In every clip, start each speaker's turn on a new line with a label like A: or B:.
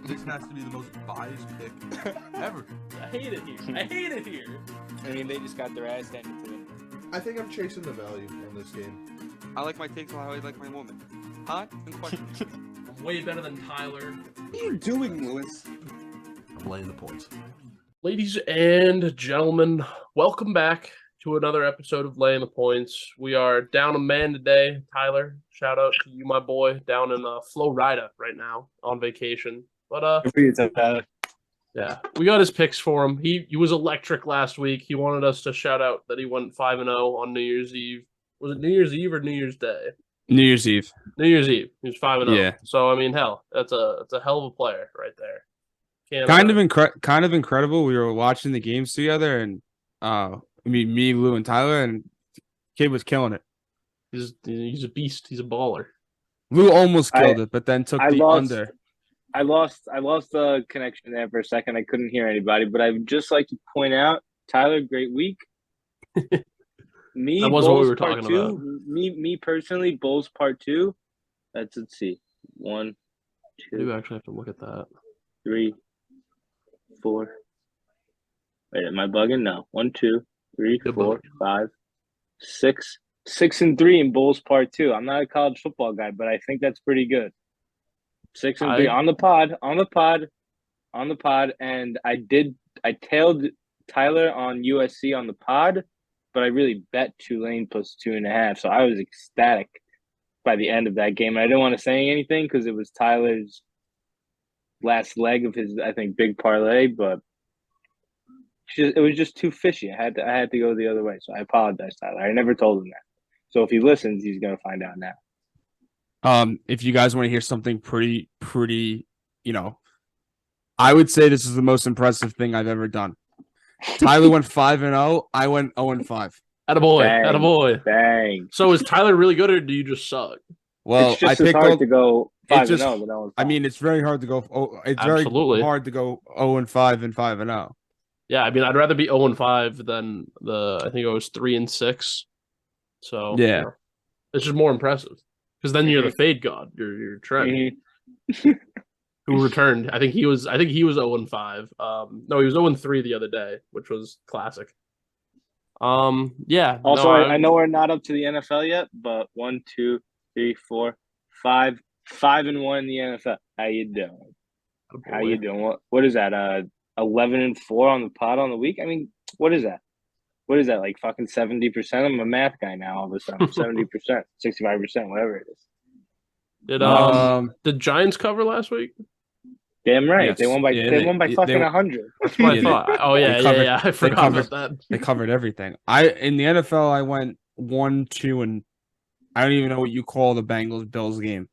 A: This has to be the most biased pick ever.
B: I hate it here.
C: I mean, they just got their ass handed to them.
D: I think I'm chasing the value on this game.
E: I like my takes how I like my woman. Hot and questionable.
B: I'm way better than Tyler.
C: What are you doing, Lewis?
A: I'm laying the points.
B: Ladies and gentlemen, welcome back to another episode of Laying the Points. We are down a man today. Tyler, shout out to you, my boy, down in Florida right now on vacation. But yeah, we got his picks for him. He was electric last week. He wanted us to shout out that he went 5-0 on New Year's Eve. Was it New Year's Eve or New Year's Day?
E: New Year's Eve.
B: New Year's Eve. He was 5-0.
E: Yeah.
B: So I mean, hell, that's a hell of a player right there.
E: Kind of incredible. We were watching the games together, and me, Lou, and Tyler, and kid was killing it.
B: He's a beast. He's a baller.
E: Lou almost killed it, but then took the under.
C: I lost the connection there for a second. I couldn't hear anybody, but I would just like to point out, Tyler, great week. Me,
B: that was
C: Bulls
B: what we were
C: part
B: talking
C: two,
B: about.
C: Me personally, Bulls part 2. Let's see. 1,
B: I do
C: 2,
B: actually have to look at that.
C: 3, 4. Wait, am I bugging? No. 1, 2, 3,
B: You're
C: 4,
B: bugging.
C: 5, 6. 6-3 in Bulls part 2. I'm not a college football guy, but I think that's pretty good. 6-3 on the pod, and I tailed Tyler on USC on the pod, but I really bet Tulane plus 2.5, so I was ecstatic by the end of that game. And I didn't want to say anything because it was Tyler's last leg of his, I think, big parlay, but it was just too fishy. I had to go the other way, so I apologize, Tyler. I never told him that. So if he listens, he's gonna find out now.
E: If you guys want to hear something pretty, I would say this is the most impressive thing I've ever done. Tyler went 5-0. I went 0-5.
B: Attaboy.
C: Dang.
B: So is Tyler really good, or do you just suck?
E: Well,
C: It's just
E: I
C: as
E: picked
C: hard to go 5-0
E: just-
C: than 0-5.
E: I mean, it's very hard to go.
B: Absolutely.
E: Very hard to go 0-5 and 5-0.
B: Yeah, I mean, I'd rather be 0-5 than I think it was 3-6. So
E: Yeah.
B: you know, it's just more impressive because then you're the fade god. You're Trent, who returned. I think he was 0-5. No, he was 0-3 the other day, which was classic. Yeah.
C: Also,
B: no,
C: I know we're not up to the NFL yet, but 1, 2, 3, 4, 5, 5-1 in the NFL. How you doing? How you doing? What is that? 11-4 on the pod on the week. I mean, what is that? What is that, like fucking 70%? I'm a math guy now all of a sudden. 70%, 65%, whatever it is.
B: Did Giants cover last week?
C: Damn right.
E: Yes.
C: They won by fucking 100.
B: That's my
E: Yeah,
B: thought. Oh yeah, I forgot
E: covered-
B: about that.
E: They covered everything. In the NFL, I went 1-2, and I don't even know what you call the Bengals-Bills game.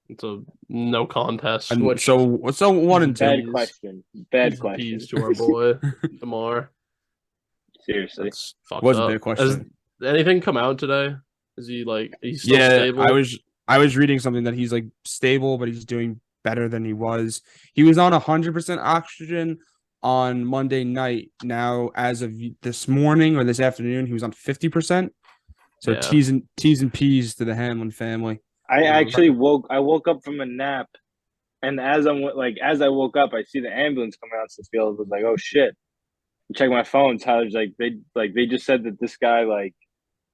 B: It's a no contest.
E: And
B: Which
E: so 1 and 2.
C: Bad question. Bad question.
B: Keys to our boy Damar.
C: Seriously.
B: That's fucked
E: Was a
B: up.
E: big question.
B: Has anything come out today? Is he he's still
E: Yeah,
B: stable?
E: I was reading something that he's like stable, but he's doing better than he was. He was on 100% oxygen on Monday night. Now, as of this morning or this afternoon, he was on 50%. So
B: Yeah.
E: T's and P's to the Hamlin family.
C: I actually woke up from a nap, and as I woke up, I see the ambulance coming out to the field. I was like, oh shit. Check my phone. Tyler's they just said that this guy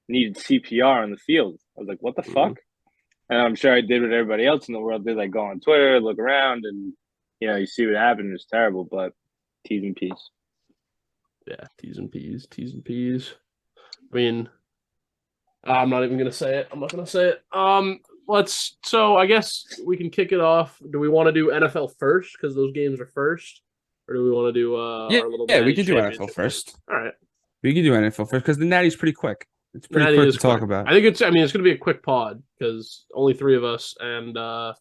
C: needed CPR on the field. I was like, what the fuck? And I'm sure I did what everybody else in the world did, like go on Twitter, look around, and you see what happened. It's terrible, but T's and P's.
B: Yeah, T's and P's. I mean, I'm not even gonna say it. I'm not gonna say it. So I guess we can kick it off. Do we want to do NFL first because those games are first? Or do we want to do our little
E: we can do
B: championship
E: NFL first.
B: All right.
E: We can do NFL first because the Natty's pretty quick. It's pretty
B: Natty
E: quick
B: is
E: to talk
B: quick.
E: about.
B: I think it's going to be a quick pod because only 3 of us and not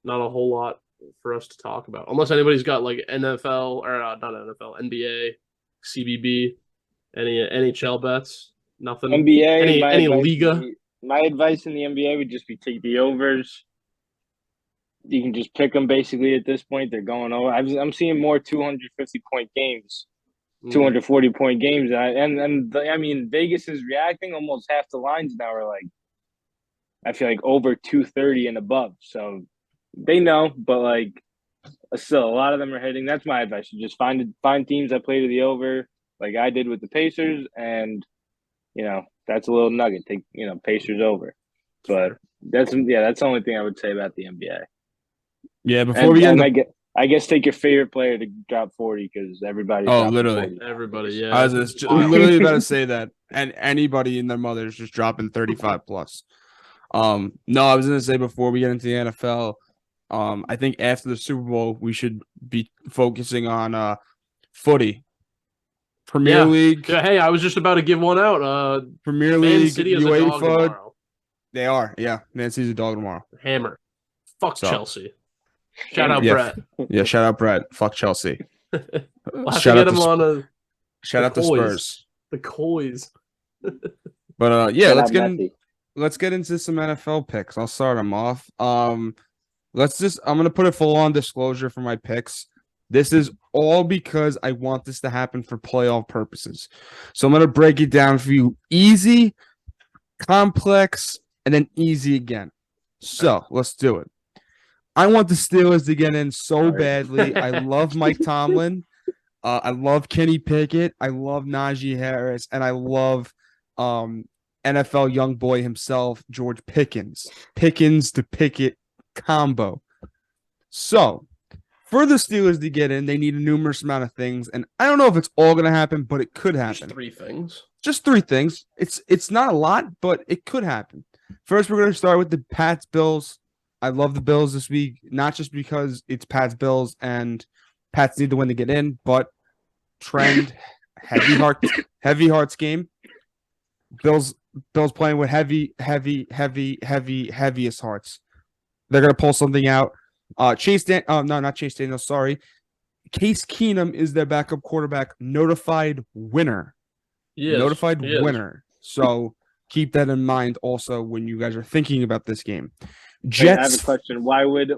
B: a whole lot for us to talk about. Unless anybody's got like NFL or not NFL, NBA, CBB, any NHL bets. Nothing.
C: NBA.
B: Any Liga.
C: My advice in the NBA would just be take the overs. You can just pick them basically at this point. They're going over. I'm seeing more 250-point games, 240-point games. I mean, Vegas is reacting. Almost half the lines now are I feel like over 230 and above. So they know, but still a lot of them are hitting. That's my advice. You just find teams that play to the over, like I did with the Pacers, and that's a little nugget. Take Pacers over, but that's the only thing I would say about the NBA.
E: Yeah, before we end,
C: I guess take your favorite player to drop 40 because everybody's
E: literally
C: 40.
B: Everybody, yeah.
E: I was literally about to say that, and anybody and their mother is just dropping 35 plus. No, I was gonna say before we get into the NFL, I think after the Super Bowl we should be focusing on footy, Premier League.
B: Yeah, hey, I was just about to give one out.
E: Premier
B: Man
E: League,
B: City is a dog
E: UEFA.
B: tomorrow.
E: They are, yeah. Man City's a dog tomorrow.
B: Hammer. Fuck Chelsea. Shout out Brett.
E: Yeah, shout out Brett. Fuck Chelsea.
B: Shout out the
E: Spurs.
B: The Coys.
E: But let's get into some NFL picks. I'll start them off. I'm gonna put a full-on disclosure for my picks. This is all because I want this to happen for playoff purposes. So I'm gonna break it down for you: easy, complex, and then easy again. So let's do it. I want the Steelers to get in so badly. I love Mike Tomlin. I love Kenny Pickett. I love Najee Harris, and I love NFL young boy himself, George Pickens. Pickens to Pickett combo. So, for the Steelers to get in, they need a numerous amount of things, and I don't know if it's all going to happen, but it could happen.
B: Just three things.
E: Just three things. It's not a lot, but it could happen. First, we're going to start with the Pats Bills. I love the Bills this week, not just because it's Pats Bills and Pats need to win to get in, but trend heavy hearts game. Bills playing with heaviest hearts. They're gonna pull something out. Not Chase Daniel. Sorry, Case Keenum is their backup quarterback. Notified winner. Notified winner. So keep that in mind also when you guys are thinking about this game. Jets.
C: I have a question. Why would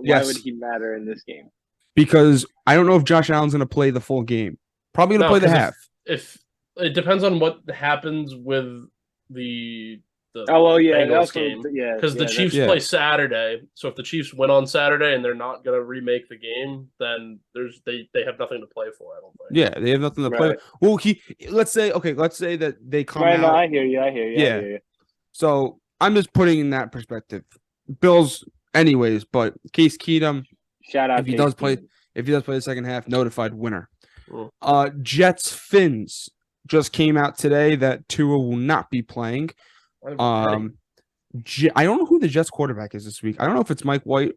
C: he matter in this game?
E: Because I don't know if Josh Allen's going to play the full game. Probably going to play the half.
B: If it depends on what happens with the
C: Bengals
B: game. Yeah, because the Chiefs play Saturday. So if the Chiefs win on Saturday and they're not going to remake the game, then they have nothing to play for. I don't think.
E: Yeah, they have nothing to play. Well, let's say that they come out.
C: No, I hear you. I hear you.
E: So I'm just putting in that perspective. Bills, anyways, but Case Keenum.
C: Shout out
E: if he does play the second half, notified winner. Jets Finns just came out today that Tua will not be playing. I don't know who the Jets quarterback is this week. I don't know if it's Mike White,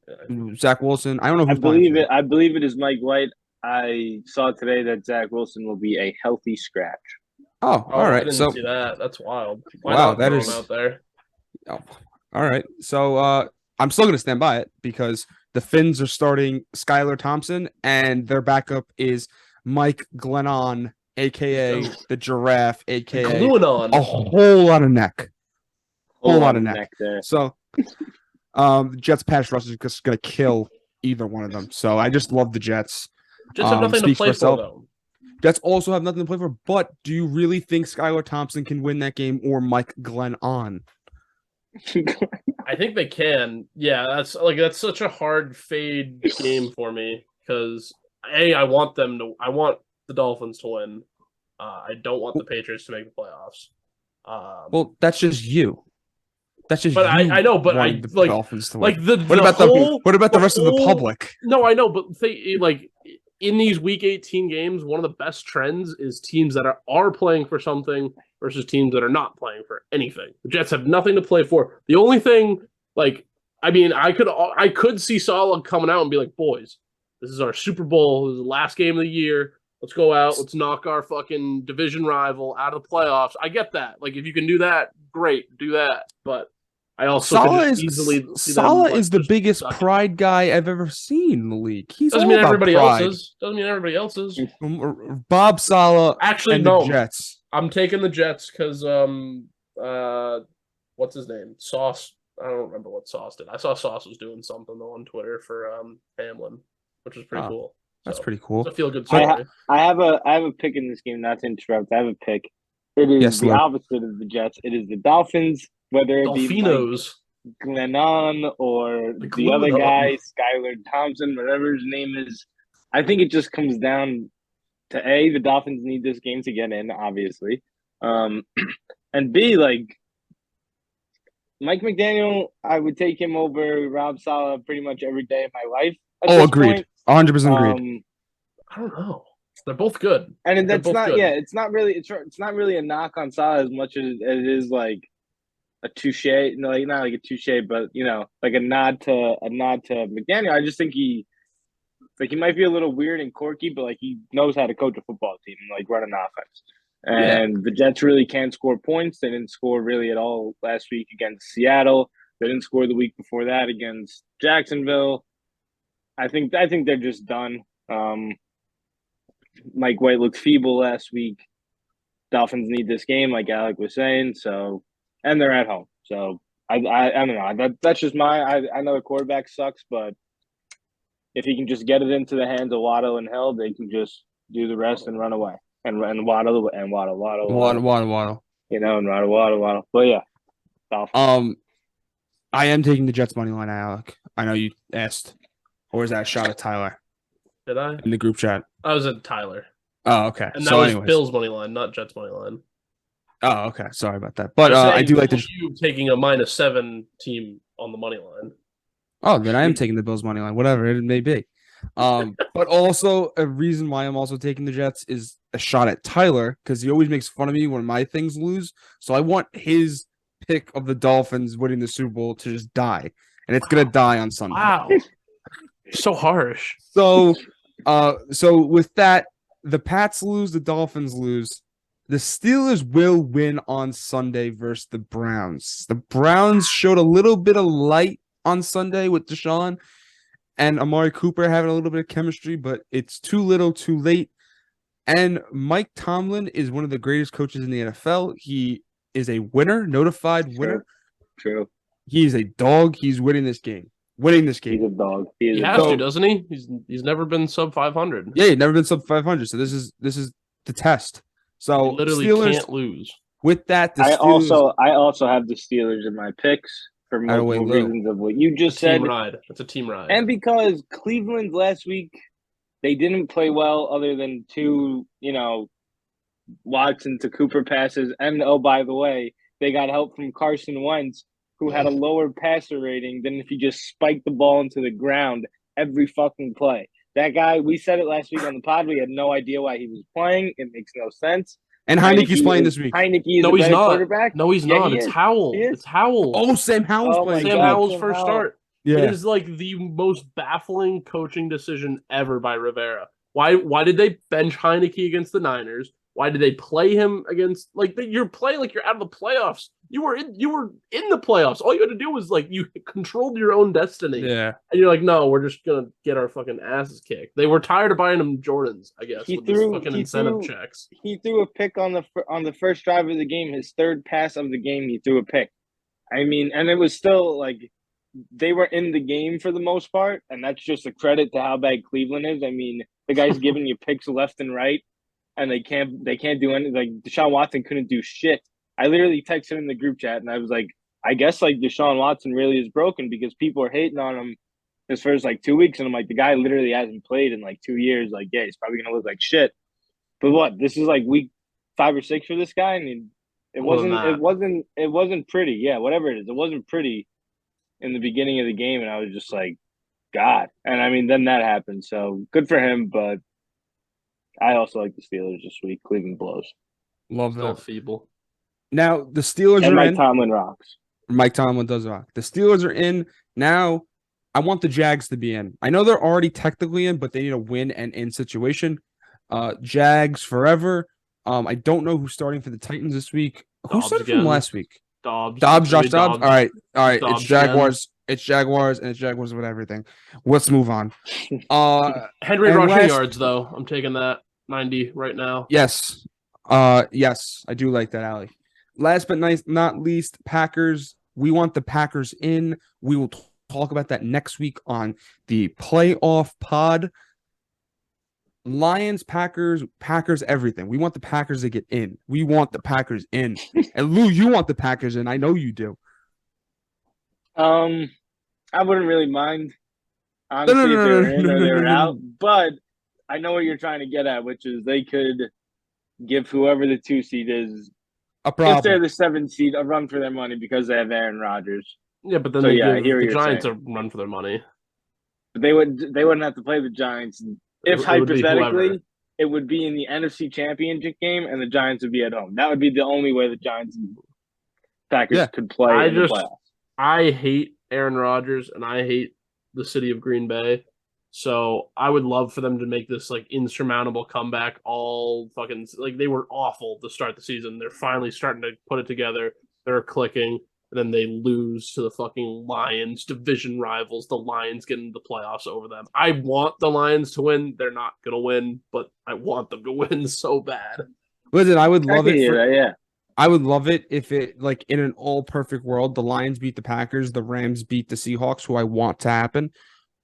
E: Zach Wilson. I don't know who's playing.
C: I believe it is Mike White. I saw today that Zach Wilson will be a healthy scratch.
E: Oh, all right.
B: I didn't see that. That's wild.
E: Wow, that is
B: out there.
E: Oh, all right. So I'm still going to stand by it because the Finns are starting Skylar Thompson and their backup is Mike Glennon, a.k.a. the Giraffe, a.k.a. a whole lot of neck. Whole lot of neck.
C: There.
E: So the Jets pass rush is just going to kill either one of them. So I just love the Jets.
B: Jets have nothing to play for, though.
E: Jets also have nothing to play for, but do you really think Skylar Thompson can win that game or Mike Glennon?
B: I think they can. Yeah, that's such a hard fade game for me because I want the Dolphins to win. I don't want the Patriots to make the playoffs.
E: Well, that's just you. That's just.
B: But I know, but I
E: the
B: like
E: Dolphins to
B: like
E: win.
B: the
E: what about
B: whole,
E: what about the rest of the public?
B: No, I know, but in these Week 18 games, one of the best trends is teams that are playing for something versus teams that are not playing for anything. The Jets have nothing to play for. The only thing, I could see Salah coming out and be like, boys, this is our Super Bowl. This is the last game of the year. Let's go out. Let's knock our fucking division rival out of the playoffs. I get that. Like, if you can do that, great. Do that. But I also
E: Salah is the biggest pride guy I've ever seen in the league.
B: Doesn't mean everybody else is. Doesn't mean everybody else is.
E: Bob Salah
B: actually
E: and
B: no.
E: The Jets.
B: I'm taking the Jets because what's his name? Sauce. I don't remember what Sauce did. I saw Sauce was doing something though on Twitter for Hamlin, which was pretty cool.
E: That's pretty cool.
B: It's a feel good story.
C: I have a pick in this game. Not to interrupt, I have a pick. It is the opposite of the Jets. It is the Dolphins. Whether it be Glennon or the other guy, Skylar Thompson, whatever his name is, I think it just comes down to the Dolphins need this game to get in, obviously, and B, like Mike McDaniel, I would take him over Rob Saleh pretty much every day of my life. At this
E: agreed.
C: point.
E: 100% agreed.
B: I don't know. They're both good.
C: And
B: They're
C: that's
B: both
C: not
B: good.
C: it's not really a knock on Saleh as much as it is like a touche, like not like a touche, but like a nod to McDaniel. I just think he might be a little weird and quirky, but like he knows how to coach a football team and like run an offense. And the Jets really can't score points. They didn't score really at all last week against Seattle. They didn't score the week before that against Jacksonville. I think they're just done. Mike White looked feeble last week. Dolphins need this game, like Alec was saying. So, and they're at home. So I don't know. That's just I know the quarterback sucks, but if he can just get it into the hands of Waddle and Hill, they can just do the rest and run away. And Waddle.
E: Waddle.
C: And Waddle. But yeah, Dolphins.
E: I am taking the Jets money line, Alec. I know you asked, or is that a shot at Tyler
B: Did I?
E: in the group chat?
B: I was at Tyler.
E: Oh, okay.
B: And that was Bill's money line, not Jets money line.
E: Oh, okay. Sorry about that. But I do like
B: you taking a -7 team on the money line.
E: Oh, then I am taking the Bills money line, whatever it may be. But also a reason why I'm also taking the Jets is a shot at Tyler because he always makes fun of me when my things lose. So I want his pick of the Dolphins winning the Super Bowl to just die, and it's gonna die on Sunday.
B: Wow, so harsh.
E: So with that, the Pats lose, the Dolphins lose. The Steelers will win on Sunday versus the Browns. The Browns showed a little bit of light on Sunday with Deshaun and Amari Cooper having a little bit of chemistry, but it's too little, too late. And Mike Tomlin is one of the greatest coaches in the NFL. He is a winner, notified winner.
C: True.
E: He is a dog. He's winning this game. He's
C: a dog.
B: He has to, doesn't he? He's never been sub 500.
E: Yeah, he's never been sub 500. So this is the test. So
B: he literally
E: Steelers
B: can't lose.
E: With that,
C: I also have the Steelers in my picks for multiple reasons of what you just said.
B: Team ride. It's a team ride.
C: And because Cleveland last week, they didn't play well other than two, Watson to Cooper passes. And, oh, by the way, they got help from Carson Wentz, who had a lower passer rating than if he just spiked the ball into the ground every fucking play. That guy, we said it last week on the pod, we had no idea why he was playing. It makes no sense.
E: And Heineke's playing this week.
C: Heinicke is a better quarterback.
B: No, he's not. It's Howell. It's Howell.
E: Oh, Sam Howell's playing.
B: Sam Howell's first start.
E: Yeah.
B: It is like the most baffling coaching decision ever by Rivera. Why did they bench Heinicke against the Niners? Why did they play him against you're playing like you're out of the playoffs? You were in the playoffs. All you had to do was you controlled your own destiny.
E: Yeah.
B: And you're like, no, we're just gonna get our fucking asses kicked. They were tired of buying him Jordans, I guess, with these fucking incentive checks.
C: He threw a pick on the first drive of the game. His third pass of the game, he threw a pick. I mean, and it was still they were in the game for the most part, and that's just a credit to how bad Cleveland is. I mean, the guy's giving you picks left and right. And they can't do anything. Deshaun Watson couldn't do shit. I literally texted in the group chat and I was like, I guess Deshaun Watson really is broken because people are hating on him his first 2 weeks. And I'm like, the guy literally hasn't played in 2 years. Yeah, he's probably gonna look like shit. But what? This is week 5 or 6 for this guy. I mean, it wasn't pretty. Yeah, whatever it is, it wasn't pretty in the beginning of the game. And I was just like, God. And I mean, then that happened. So good for him, but I also like the Steelers this week. Cleveland blows.
E: Love
B: Still
E: that.
B: feeble.
E: Now the Steelers
C: and
E: are
C: Mike
E: in.
C: Tomlin rocks.
E: Mike Tomlin does rock. The Steelers are in. Now I want the Jags to be in. I know they're already technically in, but they need a win and in situation. Jags forever. I don't know who's starting for the Titans this week. Who started from last week?
B: Dobbs.
E: Josh Dobbs. All right.
B: Dobbs
E: it's Jaguars. It's Jaguars and it's Jaguars with everything. Let's move on.
B: Henry rushing yards though. I'm taking that 90 right now.
E: Yes. Yes, I do like that, Allie. Last but not least, Packers. We want the Packers in. We will talk about that next week on the playoff pod. Lions, Packers, everything. We want the Packers to get in. We want the Packers in. And Lou, you want the Packers in. I know you do.
C: I wouldn't really mind, honestly, if they were in or they were out. But I know what you're trying to get at, which is they could give whoever the 2 seed is,
E: A
C: if they're
E: problem.
C: the 7 seed, a run for their money because they have Aaron Rodgers.
B: Yeah, but then
C: So,
B: they
C: yeah, I
B: give
C: hear what
B: the
C: you're
B: Giants
C: saying.
B: a run for their money.
C: But they wouldn't have to play the Giants. If
B: It would be whoever.
C: hypothetically it would be in the NFC Championship game and the Giants would be at home. That would be the only way the Giants and Packers
E: Yeah.
C: could play in the playoffs.
B: I hate Aaron Rodgers and I hate the city of Green Bay. So I would love for them to make this like insurmountable comeback. All fucking like they were awful to start the season. They're finally starting to put it together. They're clicking, and then they lose to the fucking Lions, division rivals. The Lions get into the playoffs over them. I want the Lions to win. They're not gonna win, but I want them to win so bad.
E: Listen, I would love
C: I can
E: it.
C: hear that, yeah.
E: I would love it if it, like, in an all perfect world, the Lions beat the Packers, the Rams beat the Seahawks, who I want to happen.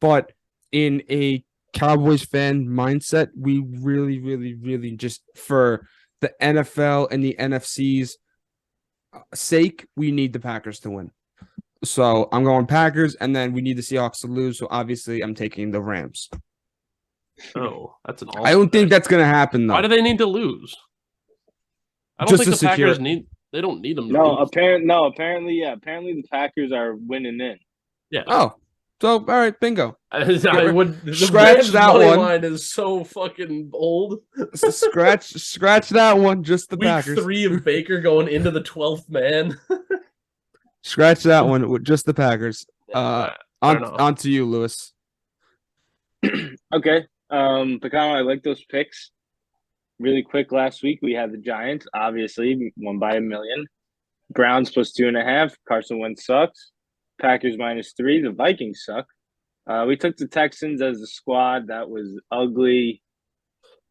E: But in a Cowboys fan mindset, we really, really, really just, for the NFL and the NFC's sake, we need the Packers to win. So I'm going Packers, and then we need the Seahawks to lose. So obviously, I'm taking the Rams.
B: Oh, that's an awesome
E: I don't think
B: pick.
E: that's going to happen, though.
B: Why do they need to lose? I don't
E: Just
B: think
E: to
B: the Packers
E: secure-
B: need. They don't need them. To
C: No,
B: lose.
C: apparently, yeah. Apparently, the Packers are winning in.
B: Yeah.
E: Oh, so all right, bingo.
B: I would. The
E: Scratch
B: Rams
E: that
B: money
E: one.
B: line is so fucking old.
E: Scratch that one. Just the
B: Week
E: Packers.
B: 3 of Baker going into the 12th man.
E: Scratch that one with just the Packers.
B: Fair enough.
E: On to you, Lewis.
C: Okay. Pecano, I like those picks. Really quick last week, we had the Giants, obviously, won by 1 million. Browns plus 2.5. Carson Wentz sucks. Packers -3. The Vikings suck. We took the Texans as a squad. That was ugly.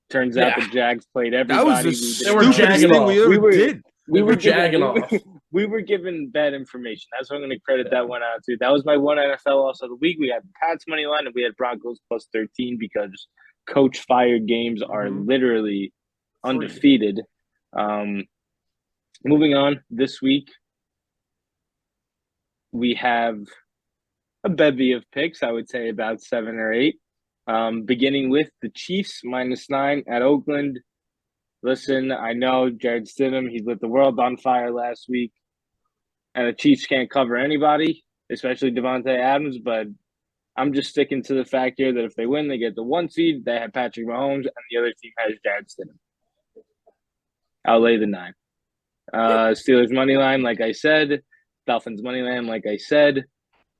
C: Turns out the Jags played everybody.
E: That was the
B: They were
E: stupidest
B: jagging
E: thing
B: off.
E: we ever did.
B: They were jagging off.
C: We were given bad information. That's what I'm going to credit that one out to. That was my one NFL loss of the week. We had Pats money line and we had Broncos plus 13 because coach fired games are literally undefeated. Moving on this week, we have a bevy of picks. I would say about 7 or 8. Beginning with the Chiefs -9 at Oakland. Listen, I know Jared Stidham, he lit the world on fire last week. And the Chiefs can't cover anybody, especially Devontae Adams. But I'm just sticking to the fact here that if they win, they get the 1 seed. They have Patrick Mahomes, and the other team has Jared Stidham. I'll lay the 9. Steelers money line, like I said. Dolphins money line, like I said.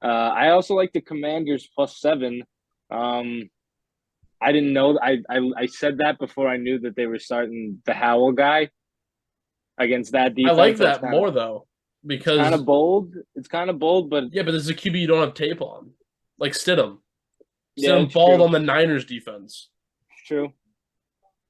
C: I also like the Commanders +7. I didn't know. I said that before I knew that they were starting the Howell guy against that defense.
B: I like that more though because
C: it's kind of bold. It's kind of bold, but
B: yeah, but this is a QB you don't have tape on, like Stidham.
C: Yeah,
B: Stidham
C: it's
B: balled
C: true.
B: on the Niners defense.
C: True.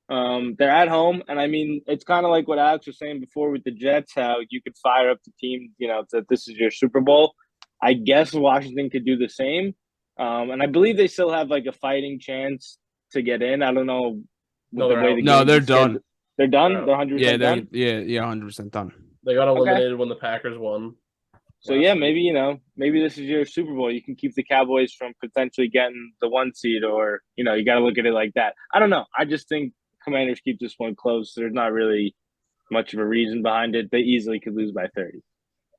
C: They're at home, and I mean, it's kind of like what Alex was saying before with the Jets, how you could fire up the team, that this is your Super Bowl. I guess Washington could do the same. And I believe they still have like a fighting chance to get in. I don't know.
B: No, they're out.
E: No, they're done.
C: They're done?
B: They're
C: They're 100% done?
E: Yeah, 100% done.
B: They got eliminated when the Packers won.
C: So, yeah, maybe this is your Super Bowl. You can keep the Cowboys from potentially getting the 1 seed or, you got to look at it like that. I don't know. I just think Commanders keep this one close. There's not really much of a reason behind it. They easily could lose by 30.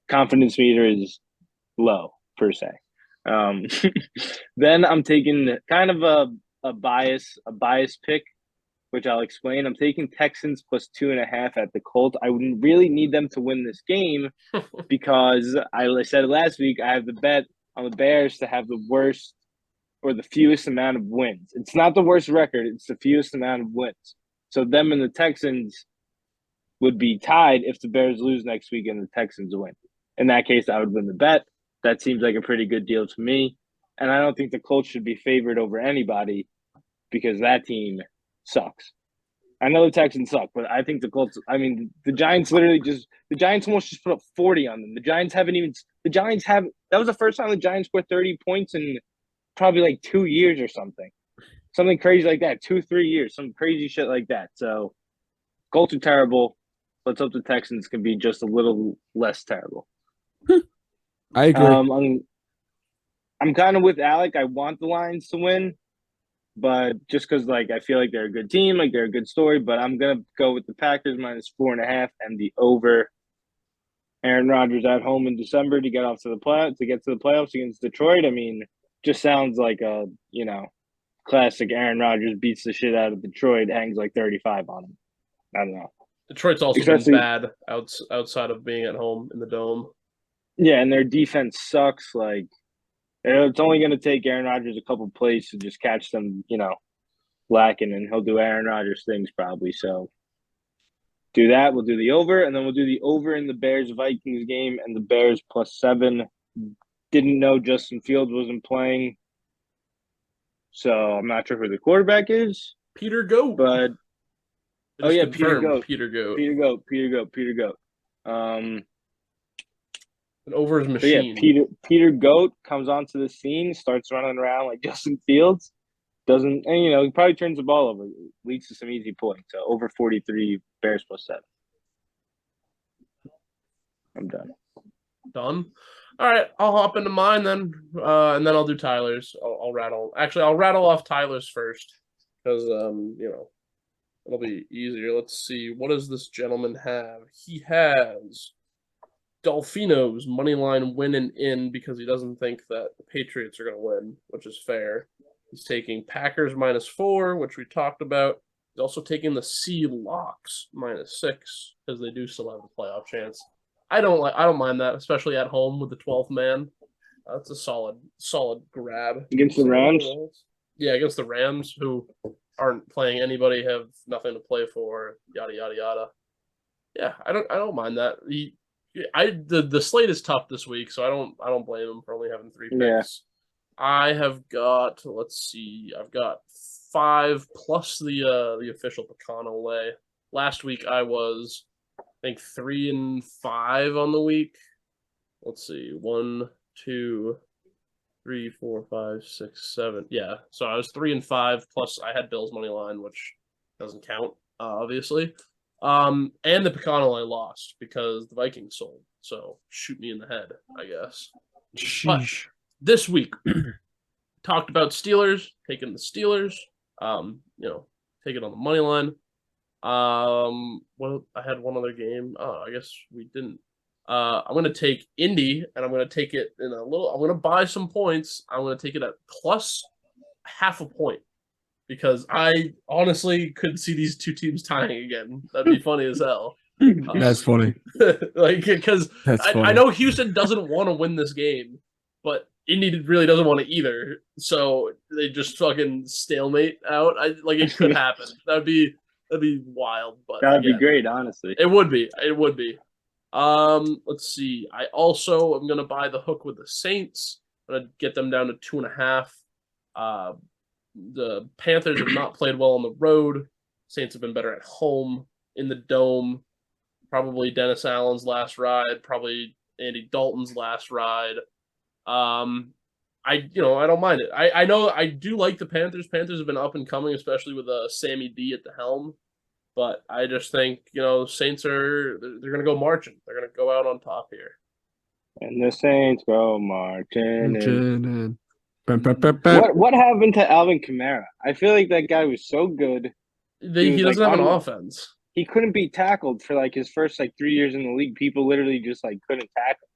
C: Confidence meter is low, per se. Then I'm taking kind of a bias pick, which I'll explain. I'm taking Texans plus 2.5 at the Colts. I wouldn't really need them to win this game because I said last week I have the bet on the Bears to have the worst or the fewest amount of wins. It's not the worst record; it's the fewest amount of wins. So them and the Texans would be tied if the Bears lose next week and the Texans win. In that case, I would win the bet. That seems like a pretty good deal to me. And I don't think the Colts should be favored over anybody because that team sucks. I know the Texans suck, but I think the Colts – the Giants the Giants almost just put up 40 on them. That was the first time the Giants scored 30 points in probably like 2 years or something. Something crazy like that, 2-3 years, some crazy shit like that. So Colts are terrible. Let's hope the Texans can be just a little less terrible.
E: I agree.
C: I'm kind of with Alec. I want the Lions to win. but just because like I feel like they're a good team, like they're a good story. But I'm gonna go with the Packers -4.5 and the over. Aaron Rodgers at home in December to get off to the playoffs against Detroit. I mean, just sounds like a classic. Aaron Rodgers beats the shit out of Detroit, hangs like 35 on him. I don't know.
B: Detroit's also
C: Especially-
B: been bad outside of being at home in the dome.
C: Yeah, and their defense sucks. Like, it's only going to take Aaron Rodgers a couple plays to just catch them, lacking, and he'll do Aaron Rodgers things probably. So do that. We'll do the over, and then we'll do the over in the Bears-Vikings game, and the Bears +7. Didn't know Justin Fields wasn't playing, so I'm not sure who the quarterback is.
B: Peter Goat.
C: But
B: I just
C: yeah,
B: confirmed
C: Peter
B: Goat.
C: Peter Goat.
B: An over his
C: But yeah,
B: machine.
C: Peter Goat comes onto the scene, starts running around like Justin Fields. Doesn't, and he probably turns the ball over, leads to some easy points. So over 43, Bears +7. I'm done.
B: Done. All right, I'll hop into mine then, and then I'll do Tyler's. I'll rattle. Actually, I'll rattle off Tyler's first because it'll be easier. Let's see. What does this gentleman have? He has Dolphinos moneyline win and in because he doesn't think that the Patriots are going to win, which is fair. He's taking Packers -4, which we talked about. He's also taking the Sea Locks -6 because they do still have a playoff chance. I don't mind that, especially at home with the 12th man. That's a solid grab
C: Against the Rams?
B: Yeah, against the Rams, who aren't playing anybody, have nothing to play for, yada yada yada. Yeah, I don't mind that. The slate is tough this week, so I don't blame him for only having 3 picks.
C: Yeah.
B: I have got, let's see, I've got 5 plus the official Pecano lay. Last week I was, I think, 3 and 5 on the week. Let's see, 1, 2, 3, 4, 5, 6, 7. Yeah, so I was 3 and 5 plus I had Bills money line, which doesn't count, obviously. And the Pecano I lost because the Vikings sold. So shoot me in the head, I guess.
E: Sheesh.
B: This week, talked about Steelers, taking the Steelers, taking on the money line. Well, I had one other game. Oh, I guess we didn't. I'm going to take Indy, and I'm going to take it in a little. I'm going to buy some points. I'm going to take it at +0.5 point because I honestly could see these two teams tying again. That'd be funny as hell.
E: That's funny.
B: Because
E: That's funny.
B: I know Houston doesn't want to win this game, but Indy really doesn't want to either. So they just fucking stalemate out. It could happen. That'd be wild. But
C: That'd be great, honestly.
B: It would be. Let's see. I also am gonna buy the hook with the Saints. I'm gonna get them down to 2.5. The Panthers have not played well on the road. Saints have been better at home in the dome. Probably Dennis Allen's last ride. Probably Andy Dalton's last ride. I don't mind it. I know I do like the Panthers. Panthers have been up and coming, especially with Sammy D at the helm. But I just think, Saints they're going to go marching. They're going to go out on top here.
C: And the Saints go marching.
E: What?
C: What happened to Alvin Kamara? I feel like that guy was so good.
B: He doesn't have an offense.
C: He couldn't be tackled for his first 3 years in the league. People literally just couldn't tackle.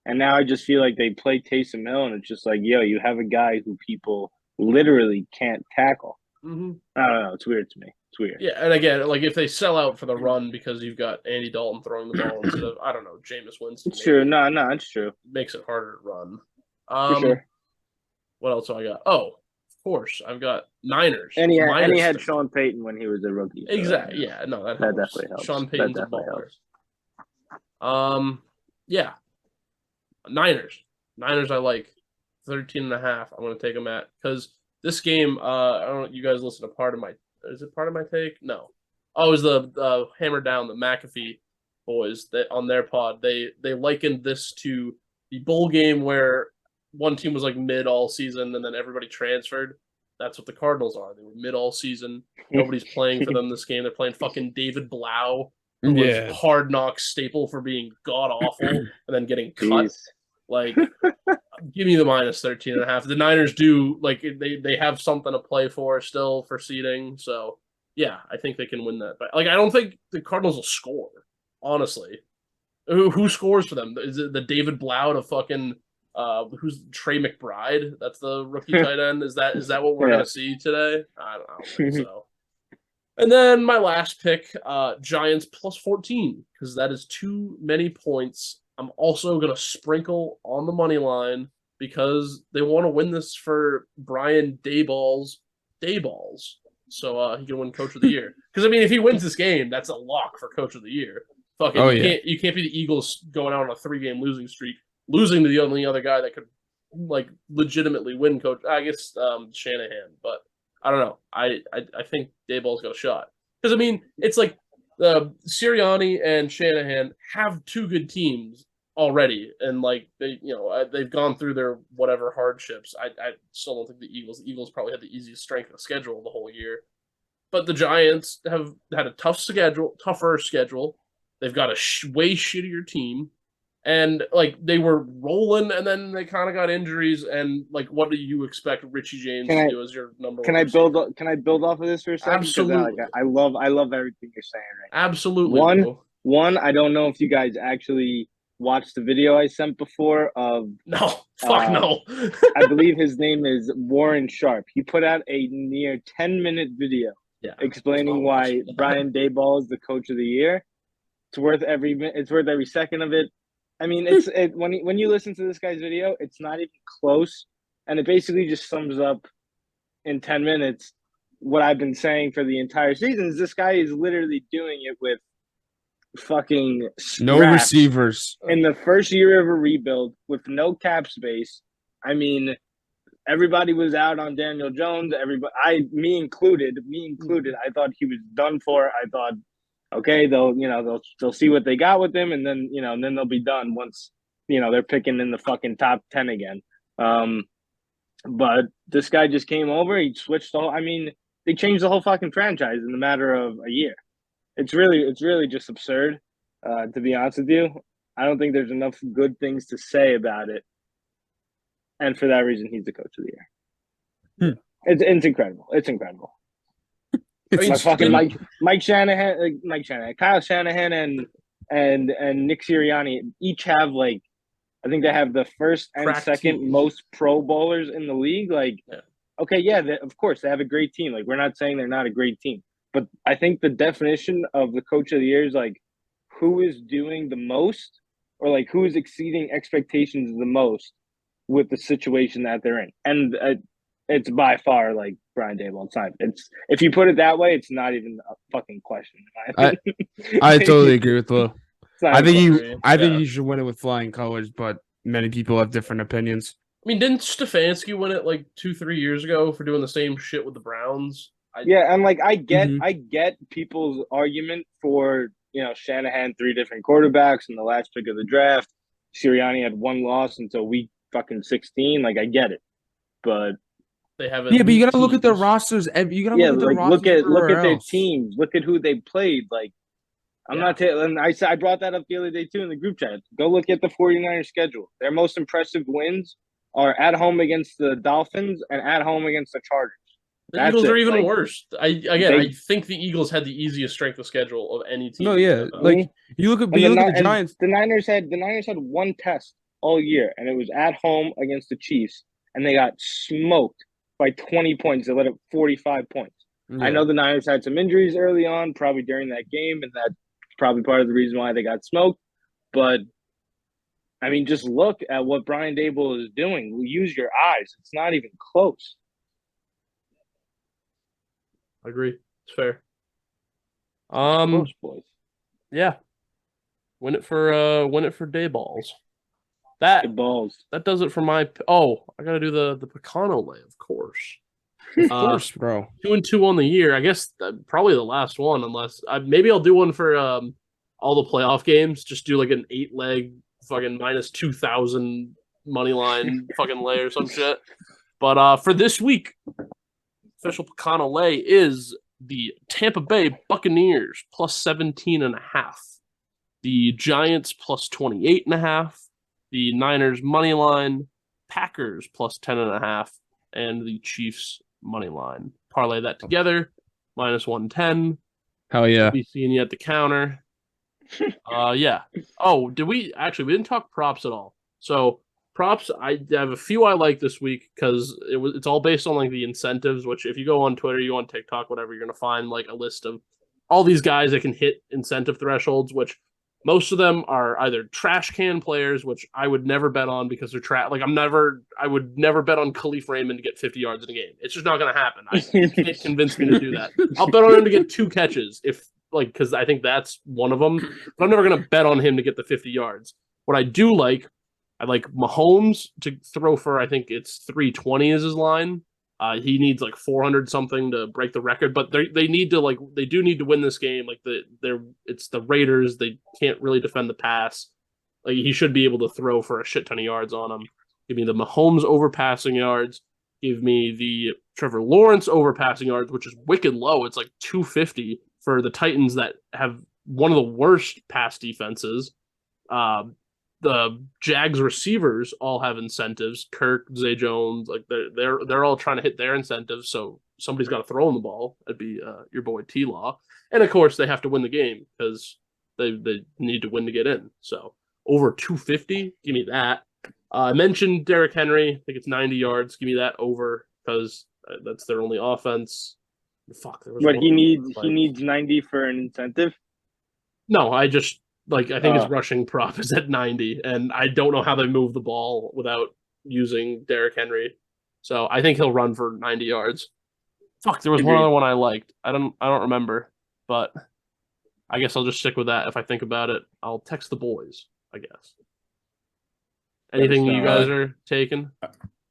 C: And now I just feel like they play Taysom Hill, and it's just you have a guy who people literally can't tackle.
B: Mm-hmm.
C: I don't know. It's weird to me. It's weird.
B: Yeah, and again, if they sell out for the run because you've got Andy Dalton throwing the ball instead of, I don't know, Jameis Winston.
C: It's true. No, it's true.
B: Makes it harder to run.
C: For sure.
B: What else do I got? Oh, of course. I've got Niners.
C: And he had
B: -3.
C: Sean Payton when he was a rookie. So
B: Exactly. Yeah, no, that helps.
C: definitely helps.
B: Sean Payton's a baller. Yeah. Niners. I like 13.5. I'm going to take them at because this game. I don't know. You guys listen to Is it part of my take? No. Oh, it was the Hammer Down, the McAfee boys that on their pod. They likened this to the bowl game where one team was mid all season and then everybody transferred. That's what the Cardinals are. They were mid all season. Nobody's playing for them this game. They're playing fucking David Blau, who was Hard Knocks staple for being god awful and then getting cut.
C: Jeez.
B: Like, give me the minus 13.5. The Niners do like they have something to play for still for seeding. So yeah, I think they can win that. But like, I don't think the Cardinals will score. Honestly, who scores for them? Is it the David Blau of fucking? Who's Trey McBride? That's the rookie tight end. Is that what we're gonna see today? I don't think so. And then my last pick, Giants plus 14, because that is too many points. I'm also gonna sprinkle on the money line because they want to win this for Brian Dayball's Dayballs, so he can win Coach of the Year. Because I mean, if he wins this game, that's a lock for Coach of the Year. Fucking, you can't be the Eagles going out on a 3-game losing streak, losing to the only other guy that could like legitimately win. Coach, I guess Shanahan, but I don't know. I think Dayball's got a shot because I mean it's like Sirianni and Shanahan have 2 good teams already, and like they've gone through their whatever hardships. I still don't think the Eagles probably had the easiest strength of schedule the whole year, but the Giants have had a tougher schedule. They've got a way shittier team. And like they were rolling, and then they kind of got injuries. And like, what do you expect Richie James to do as your number one?
C: Can I build off of this for a second?
B: Absolutely.
C: I love everything you're saying right now.
B: Absolutely.
C: One. I don't know if you guys actually watched the video I sent before of.
B: No, fuck no.
C: I believe his name is Warren Sharp. He put out a near 10-minute video explaining why Brian Daboll is the Coach of the Year. It's worth every second of it. I mean, when you listen to this guy's video, it's not even close, and it basically just sums up in 10 minutes what I've been saying for the entire season. Is this guy is literally doing it with fucking
E: no receivers
C: in the first year of a rebuild with no cap space. I mean, everybody was out on Daniel Jones. Me included. I thought he was done for. I thought, okay, they'll see what they got with him, and then they'll be done once they're picking in the fucking top 10 again. But this guy just came over. He switched they changed the whole fucking franchise in a matter of a year. It's really just absurd. To be honest with you, I don't think there's enough good things to say about it, and for that reason, he's the Coach of the Year. It's incredible. It's incredible. It's fucking Mike Shanahan, Kyle Shanahan, and Nick Sirianni each have I think they have the first and second most Pro Bowlers in the league. Of course they have a great team. We're not saying they're not a great team, but I think the definition of the Coach of the Year is who is doing the most, or who is exceeding expectations the most with the situation that they're in, and it's by far Brian Daboll. It's if you put it that way, it's not even a fucking question.
E: I totally agree with Lou. I think
B: he
E: should win it with flying colors, but many people have different opinions.
B: I mean, didn't Stefanski win it 2-3 years ago for doing the same shit with the Browns?
C: I get people's argument for Shanahan 3 different quarterbacks in the last pick of the draft. Sirianni had 1 loss until week fucking 16. I get it, but
B: they haven't.
E: Yeah, but you gotta look at their rosters. You gotta
C: look at their teams. Look at who they played. I'm not telling. I brought that up the other day too in the group chat. Go look at the 49ers schedule. Their most impressive wins are at home against the Dolphins and at home against the Chargers.
B: The Eagles are even worse. I think the Eagles had the easiest strength of schedule of any team.
E: No, yeah, you look at the Giants.
C: The Niners had 1 test all year, and it was at home against the Chiefs, and they got smoked by 20 points. They let up 45 points. Yeah. I know the Niners had some injuries early on, probably during that game, and that's probably part of the reason why they got smoked. But, I mean, just look at what Brian Daboll is doing. Use your eyes. It's not even close.
B: I agree. It's fair.
C: Close, boys.
B: Yeah. Win it for Dayballs. That does it for my. Oh, I gotta do the Picano lay, of course.
E: Of course, bro.
B: 2-2 on the year. I guess probably the last one, unless maybe I'll do one for all the playoff games. Just do an 8-leg fucking minus 2,000 money line fucking lay or some shit. But for this week, official Picano lay is the Tampa Bay Buccaneers plus 17.5, the Giants plus 28.5. the Niners money line, Packers plus 10.5, and the Chiefs money line. Parlay that together, minus 110.
E: Hell yeah.
B: Be seeing you at the counter. Yeah. Oh, we didn't talk props at all. So props, I have a few I like this week because it's all based on like the incentives, which if you go on Twitter, you on TikTok, whatever, you're gonna find like a list of all these guys that can hit incentive thresholds, which most of them are either trash can players, which I would never bet on because they're trash. Like I would never bet on Khalif Raymond to get 50 yards in a game. It's just not going to happen. You can't convince me to do that. I'll bet on him to get 2 catches because I think that's one of them. But I'm never going to bet on him to get the 50 yards. What I do like, I like Mahomes to throw for, I think it's 320 is his line. He needs like 400 something to break the record, but they do need to win this game. Like it's the Raiders. They can't really defend the pass. Like he should be able to throw for a shit ton of yards on them. Give me the Mahomes over passing yards. Give me the Trevor Lawrence over passing yards, which is wicked low. It's like 250 for the Titans that have one of the worst pass defenses. The Jags receivers all have incentives. Kirk, Zay Jones, like they're all trying to hit their incentives. So somebody's got to throw them the ball. That'd be your boy T-Law. And of course they have to win the game because they need to win to get in. So over 250, give me that. I mentioned Derrick Henry. I think it's 90 yards. Give me that over because that's their only offense. Fuck.
C: But he needs 90 for an incentive.
B: No, I think his rushing prop is at 90, and I don't know how they move the ball without using Derrick Henry. So I think he'll run for 90 yards. Fuck, there was one other one I liked. I don't remember, but I guess I'll just stick with that. If I think about it, I'll text the boys, I guess. Anything you guys are taking?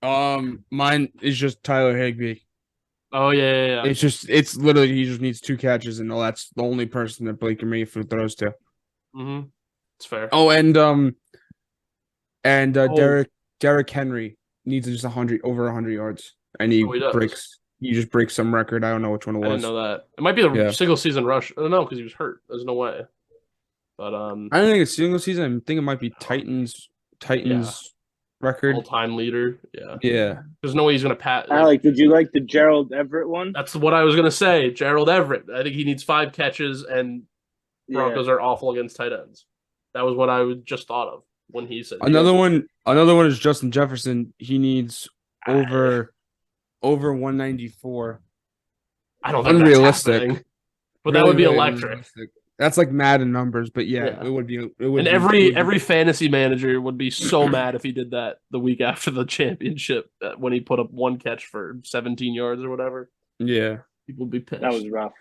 E: Mine is just Tyler Higbee.
B: Oh yeah.
E: It's literally he just needs 2 catches, and that's the only person that Baker Mayfield throws to.
B: Mm-hmm. It's fair.
E: Oh, and Derrick Henry needs just over 100 yards, and he just breaks some record. I don't know which one it was.
B: I didn't know that. It might be the single season rush. I don't know because he was hurt. There's no way. But
E: I don't think it's single season. I think it might be Titans record.
B: All-time leader.
E: Yeah.
B: There's no way he's gonna pat.
C: Did you like the Gerald Everett one?
B: That's what I was gonna say. Gerald Everett. I think he needs 5 catches and. Broncos are awful against tight ends. That was what I just thought of when he said
E: another one is Justin Jefferson. He needs over 194.
B: I don't think
E: unrealistic,
B: that's but really, that would be electric.
E: That's like Madden numbers, but it would be.
B: And every fantasy manager would be so mad if he did that the week after the championship when he put up 1 catch for 17 yards or whatever.
E: Yeah,
B: people would be pissed.
C: That was rough.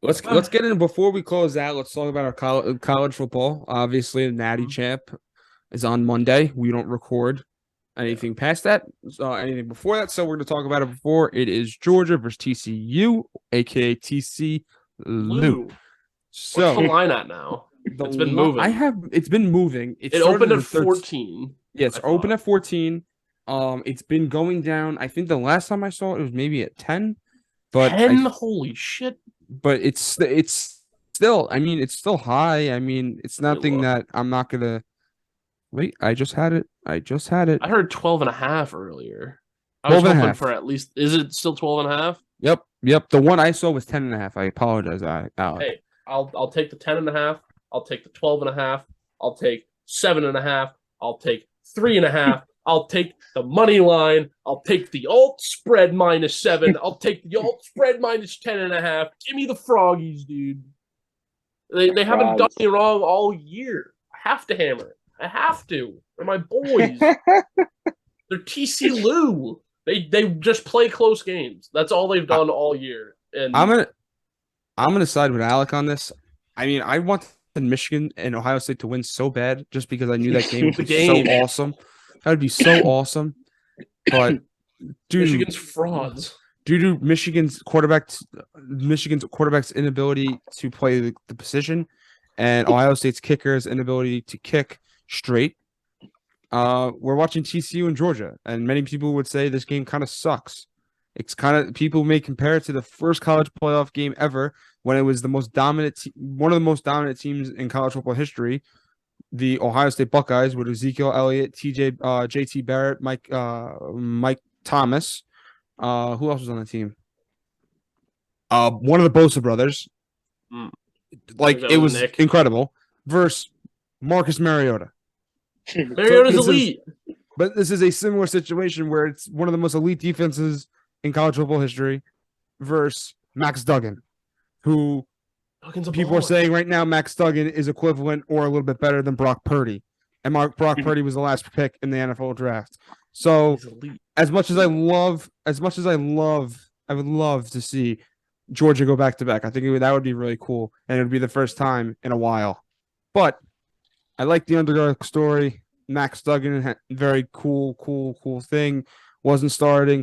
E: Let's get in before we close out. Let's talk about our college football. Obviously, the Natty Champ is on Monday. We don't record anything past that, anything before that. So we're going to talk about it before. It is Georgia versus TCU, aka TC Lou. So
B: what's the line at now? It's been moving.
E: It's been moving.
B: It opened at 14.
E: Yeah, it's open at 14. It's been going down. I think the last time I saw it was maybe at 10. But
B: 10? Holy shit.
E: But it's still, I mean, it's still high. I mean, it's nothing that I'm not going to wait. I just had it. I
B: heard 12.5 earlier. I was
E: 12 and a
B: hoping
E: half.
B: for at least, is it still 12.5?
E: Yep. The one I saw was 10.5. I apologize, Alec.
B: Hey, I'll take the 10.5. I'll take the 12.5. I'll take 7.5. I'll take 3.5. I'll take the money line. I'll take the alt spread -7. I'll take the alt spread -10.5. Give me the Froggies, dude. They haven't done me wrong all year. I have to hammer it. I have to. They're my boys. They're TC Lou. They just play close games. That's all they've done all year. And
E: I'm gonna side with Alec on this. I mean, I wanted Michigan and Ohio State to win so bad just because I knew that game would be so awesome. That would be so awesome. But
B: Michigan's frauds.
E: Due to Michigan's quarterback's inability to play the position and Ohio State's kicker's inability to kick straight, we're watching TCU and Georgia, and many people would say this game kind of sucks. It's people may compare it to the first college playoff game ever when it was one of the most dominant teams in college football history the Ohio State Buckeyes with Ezekiel Elliott, JT Barrett, Mike Thomas. Who else was on the team? One of the Bosa brothers.
B: Mm.
E: Like,
B: That
E: it
B: was
E: was
B: Nick.
E: incredible. Versus Marcus Mariota.
B: Mariota's
E: this is-
B: elite.
E: But this is a similar situation where it's one of the most elite defenses in college football history versus Max Duggan, who
B: Duggan's a
E: people are
B: baller.
E: saying right now Max Duggan is equivalent or a little bit better than Brock Purdy. And Brock Purdy was the last pick in the NFL draft. So
B: He's elite.
E: I would love to see Georgia go back to back. I think that would be really cool. And it would be the first time in a while. But I like the underdog story. Max Duggan, very cool thing. Wasn't starting,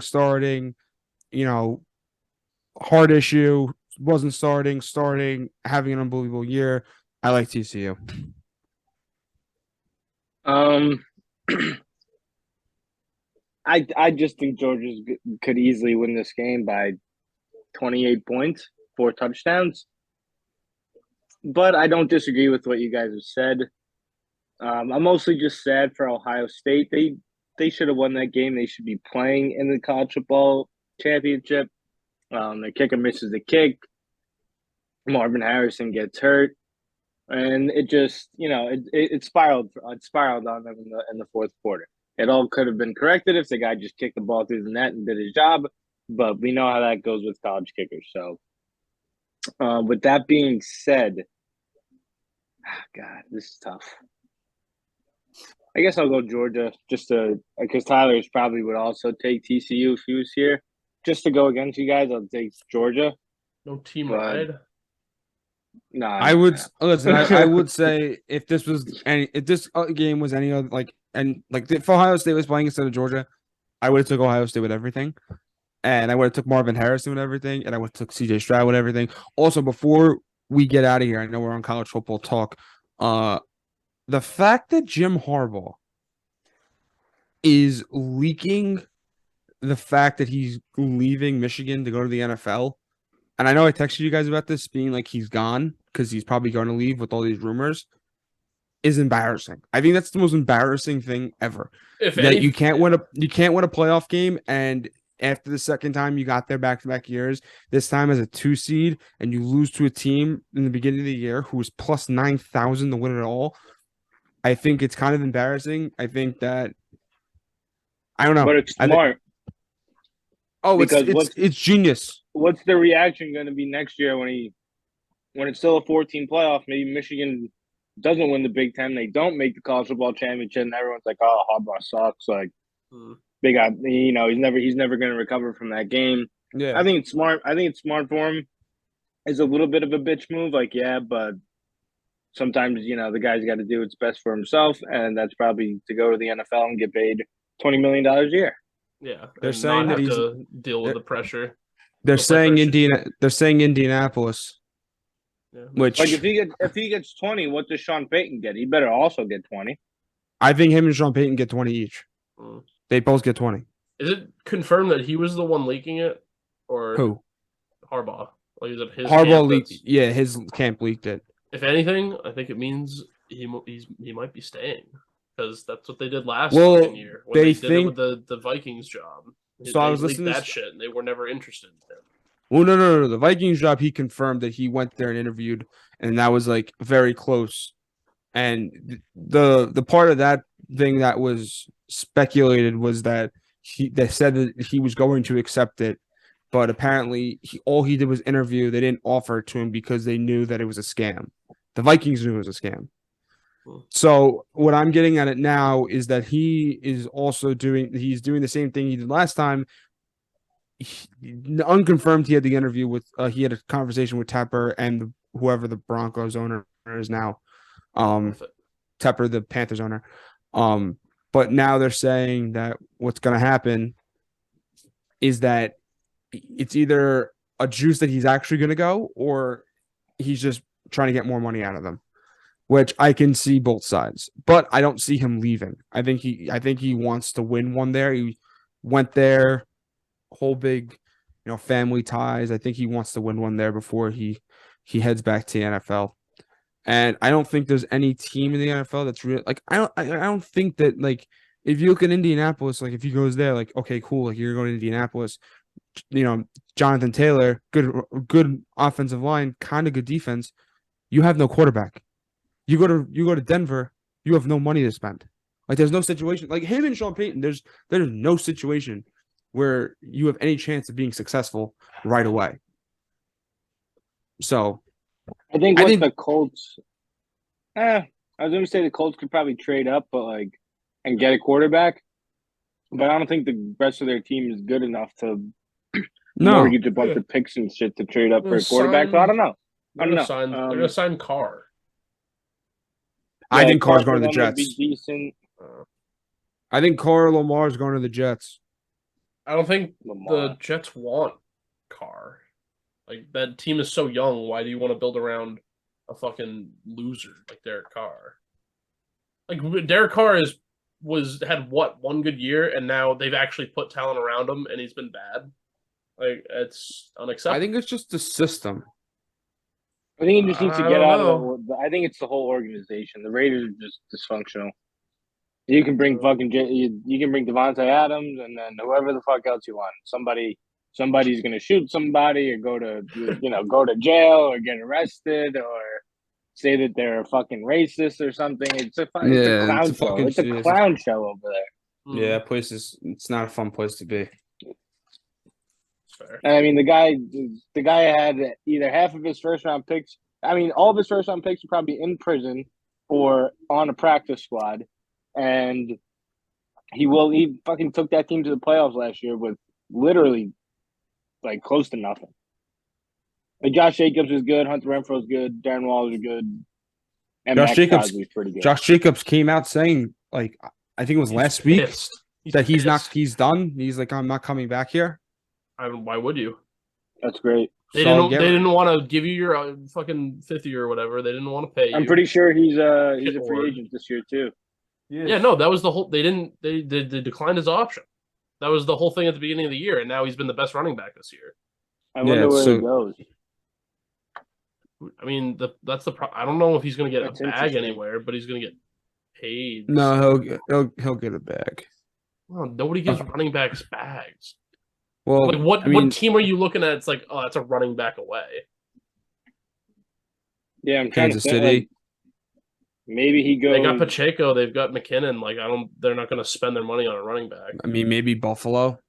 E: heart issue, wasn't starting, having an unbelievable year. I like TCU.
C: I just think Georgia could easily win this game by 28 points, 4 touchdowns. But I don't disagree with what you guys have said. I'm mostly just sad for Ohio State. They should have won that game. They should be playing in the college football championship. The kicker misses the kick. Marvin Harrison gets hurt, and it just it spiraled. It spiraled on them in the fourth quarter. It all could have been corrected if the guy just kicked the ball through the net and did his job. But we know how that goes with college kickers. So, with that being said, God, this is tough. I guess I'll go Georgia just because Tyler's probably would also take TCU if he was here. Just to go against you guys, I'll take Georgia.
B: No team ride.
C: Nah,
E: I would listen. I would say if this game was any other if Ohio State was playing instead of Georgia, I would have took Ohio State with everything, and I would have took Marvin Harrison with everything, and I would have took CJ Stroud with everything. Also, before we get out of here, I know we're on college football talk. The fact that Jim Harbaugh is leaking the fact that he's leaving Michigan to go to the NFL, and I know I texted you guys about this, being like he's gone because he's probably going to leave with all these rumors, is embarrassing. I think that's the most embarrassing thing ever. You can't win a playoff game, and after the second time you got there back-to-back years, this time as a 2 seed, and you lose to a team in the beginning of the year who was plus 9,000 to win it all. I think it's kind of embarrassing. I think that I don't know.
C: But it's smart.
E: It's genius.
C: What's the reaction going to be next year when it's still a 14 playoff? Maybe Michigan doesn't win the Big Ten. They don't make the college football championship, and everyone's like, "Oh, Harbaugh sucks." Like they got, he's never going to recover from that game.
E: Yeah,
C: I think it's smart. I think it's smart for him. It's a little bit of a bitch move, but sometimes the guy's got to do what's best for himself, and that's probably to go to the NFL and get paid $20 million a year.
B: Yeah,
E: they're saying that he's
B: to deal with the pressure.
E: They're saying Indianapolis.
B: Yeah.
E: Which
C: if he gets 20, what does Sean Payton get? He better also get 20.
E: I think him and Sean Payton get 20 each. They both get 20.
B: Is it confirmed that he was the one leaking it, or
E: who?
B: Harbaugh? Like, is it his
E: Harbaugh leaked? Yeah, his camp leaked it.
B: If anything, I think it means he might be staying, because that's what they did last year when they did it with the Vikings job.
E: So I was listening to
B: that shit, and they were never interested in him.
E: Well, no. The Vikings job, he confirmed that he went there and interviewed, and that was like very close. And the part of that thing that was speculated was that they said that he was going to accept it, but apparently all he did was interview. They didn't offer it to him because they knew that it was a scam. The Vikings knew it was a scam. So what I'm getting at it now is that he's doing the same thing he did last time. Unconfirmed, he had the interview with he had a conversation with Tepper and whoever the Broncos owner is now. Tepper, the Panthers owner. But now they're saying that what's going to happen is that it's either a juice that he's actually going to go, or he's just trying to get more money out of them, which I can see both sides, but I don't see him leaving. I think he wants to win one there. He went there, whole big, family ties. I think he wants to win one there before he heads back to the NFL. And I don't think there's any team in the NFL that's real. Like I don't think that like if you look at Indianapolis, like if he goes there, like okay, cool, like you're going to Indianapolis, Jonathan Taylor, good offensive line, kind of good defense. You have no quarterback. You go to Denver, you have no money to spend. Like there's no situation like him and Sean Payton. There's no situation where you have any chance of being successful right away. So
C: I think the Colts. I was going to say the Colts could probably trade up, and get a quarterback. But I don't think the rest of their team is good enough to mortgage a bunch of picks and shit to trade up for a quarterback. So I don't know.
B: They're gonna sign Carr.
E: I think Carr's going to the
C: Lamar
E: Jets.
C: Be decent.
E: I think Carr Lamar is going to the Jets.
B: I don't think
C: Lamar.
B: the Jets want Carr. Like that team is so young. Why do you want to build around a fucking loser like Derek Carr? Like Derek Carr had one good year, and now they've actually put talent around him, and he's been bad. Like it's unacceptable.
E: I think it's just the system.
C: I think he just needs to
B: I
C: get
B: don't
C: out
B: know.
C: of the. I think it's the whole organization. The Raiders are just dysfunctional. You can bring you can bring Devontae Adams and then whoever the fuck else you want. Somebody's gonna shoot somebody or go to jail or get arrested or say that they're a fucking racist or something. It's a clown show. It's a clown show over there.
E: Yeah, it's not a fun place to be.
B: Fair.
C: And I mean, the guy had either half of his first round picks. I mean, all of his first round picks are probably in prison or on a practice squad, and he fucking took that team to the playoffs last year with literally like close to nothing. Like Josh Jacobs is good, Hunter Renfro's good, Darren Waller's good, and Max Crosby's pretty good.
E: Josh Jacobs came out saying, like, I think it was last week, that he's done. He's like, I'm not coming back here.
B: Why would you?
C: That's great.
B: They didn't want to give you your fucking 50 or whatever. They didn't want to pay you.
C: I'm pretty sure he's a free agent this year too.
B: Yeah, no, that was the whole. They declined his option. That was the whole thing at the beginning of the year, and now he's been the best running back this year.
C: I wonder where he goes.
B: I mean, that's the. I don't know if he's going to get
C: That's
B: a bag anywhere, but he's going to get paid.
E: No, he'll get a bag.
B: Well, nobody gives running backs bags.
E: Well,
B: like what team are you looking at? It's like, oh, that's a running back away.
C: Yeah, I'm trying
E: Kansas
C: to think,
E: City.
C: Maybe he goes.
B: They got Pacheco. They've got McKinnon. Like they're not going to spend their money on a running back.
E: I mean, maybe Buffalo.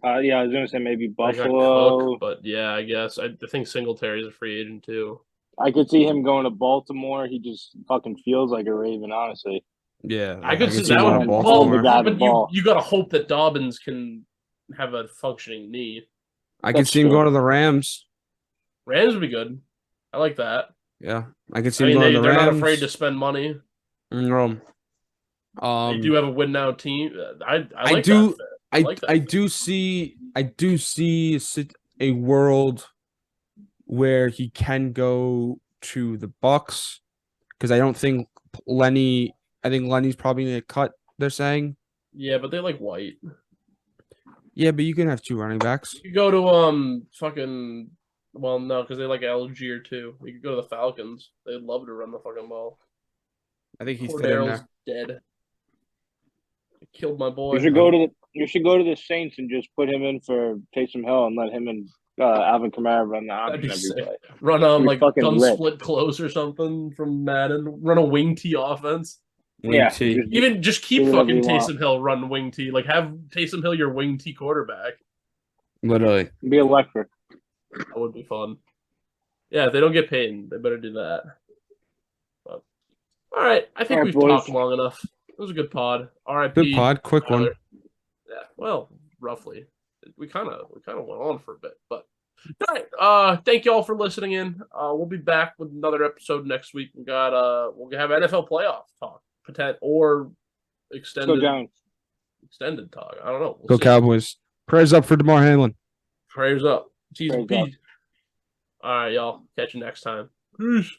C: Yeah, I was gonna say maybe
B: They got
C: Buffalo.
B: Cook, but yeah, I guess I think Singletary's a free agent too.
C: I could see him going to Baltimore. He just fucking feels like a Raven, honestly.
E: Yeah,
B: I could see
E: see
B: that
E: him
B: would
E: in
B: be
E: Baltimore.
B: but you got to hope that Dobbins can have a functioning knee.
E: I could see him going to the Rams.
B: Rams would be good. I like that.
E: Yeah, I could see him going to the
B: they're
E: Rams.
B: not afraid to spend money.
E: No.
B: They do have a win now team. I
E: do see a world where he can go to the Bucks because I don't think Lenny. I think Lenny's probably gonna get cut. They're saying.
B: Yeah, but they like White.
E: Yeah, but you can have two running backs.
B: You go to fucking. Well, no, because they like Algier too. You could go to the Falcons. They'd love to run the fucking ball.
E: I think he's
B: Cordarrelle's dead. They killed my boy.
C: You should go to the Saints and just put him in for Taysom Hill and let him and Alvin Kamara run the option every play.
B: Run
C: like
B: gun split close or something from Madden. Run a wing T offense.
E: Wing T.
B: Even just keep fucking Taysom Hill run wing T. Like have Taysom Hill your wing T quarterback.
E: Literally.
C: Be electric.
B: That would be fun. Yeah, if they don't get paid, they better do that. But, all right, I think we've talked long enough. It was a good pod. R.I.P.
E: Good pod, quick one.
B: Yeah, well, roughly. We kind of went on for a bit, but all right. Thank you all for listening in. We'll be back with another episode next week. We'll have NFL playoff talk, or extended talk. I don't know.
E: Go Cowboys. Prayers up for DeMar Hamlin.
B: Prayers up. All right, y'all. Catch you next time. Peace.